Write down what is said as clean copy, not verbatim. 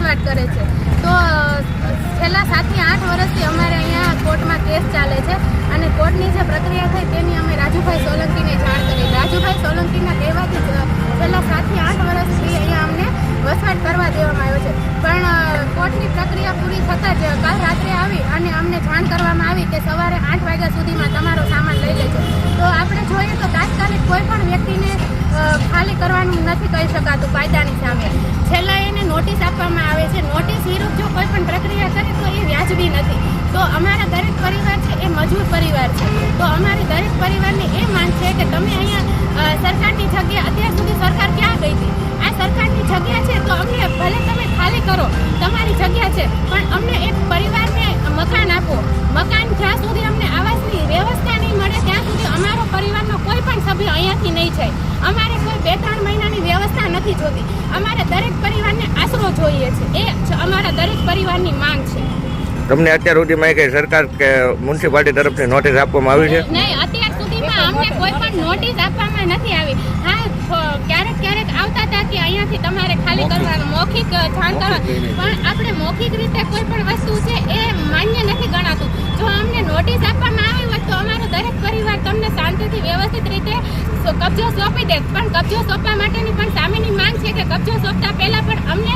વસવાટ કરે છે। તો છેલ્લા 7 થી 8 વર્ષથી અમારે અહીંયા કોર્ટમાં કેસ ચાલે છે અને કોર્ટની જે પ્રક્રિયા થઈ તેની અમે રાજુભાઈ સોલંકીને જાણ કરી। રાજુભાઈ સોલંકીના કહેવાથી છેલ્લા 7 થી 8 વર્ષથી અહીંયા અમને વસવાટ કરવા દેવામાં આવ્યો છે, પણ કોર્ટની પ્રક્રિયા પૂરી થતાં જ કાલ રાત્રે આવી અને અમને જાણ કરવામાં આવી કે સવારે 8 વાગ્યા સુધીમાં તમારો સામાન લઈ લેજો। તો આપણે જોઈએ તો તાત્કાલિક કોઈ પણ વ્યક્તિને ખાલી કરવાનું નથી કહી શકાતું કાયદાની સામે। છેલ્લા એને નોટિસ આપવામાં આવે છે, નોટિસ વિરુદ્ધ જો કોઈ પણ પ્રક્રિયા કરે તો એ વ્યાજબી નથી। તો અમારા દરેક પરિવાર છે એ મજૂર પરિવાર છે, તો અમારી દરેક પરિવારની એ માંગ છે કે તમે અહીંયા સરકારની જગ્યા, અત્યાર સુધી સરકાર ક્યાં ગઈ હતી? આ સરકારની જગ્યા છે તો અમને ભલે તમે ખાલી કરો, તમારી જગ્યા છે, પણ અમને એક પરિવારને મકાન આપો। મકાન જ્યાં સુધી અમને આવાસની વ્યવસ્થા નહીં મળે ત્યાં સુધી અમારો પરિવારનો કોઈ પણ સભ્ય અહીંયાથી નહીં જાય। અમારે કોઈ 2-3 મહિનાની વ્યવસ્થા નથી જોતી, અમારે દરેક પરિવારને આશરો જોઈએ છે, એ અમારા દરેક પરિવારની માંગ છે। તમને અત્યાર સુધીમાં કઈ સરકાર કે મ્યુનિસિપાલિટી તરફથી નોટિસ આપવામાં આવી છે? નહીં, અત્યાર સુધીમાં અમને કોઈ પણ નોટિસ આપવામાં નથી આવી। હા, ક્યારેક આવતા હતા કે અહીંયાથી તમારે ખાલી કરવાનું, મૌખિક જાણ કરવા, પણ આપણે મૌખિક રીતે કોઈ પણ વસ્તુ છે એ માન્ય નથી ગણાતું। જો અમને નોટિસ આપવામાં આવી હોય તો અમારો દરેક પરિવાર તમને શાંતિથી વ્યવસ્થિત રીતે કબજો સોંપી દે, પણ કબજો સોંપવા માટેની પણ સામેની માંગ છે કે કબજો સોંપતા પહેલા પણ અમને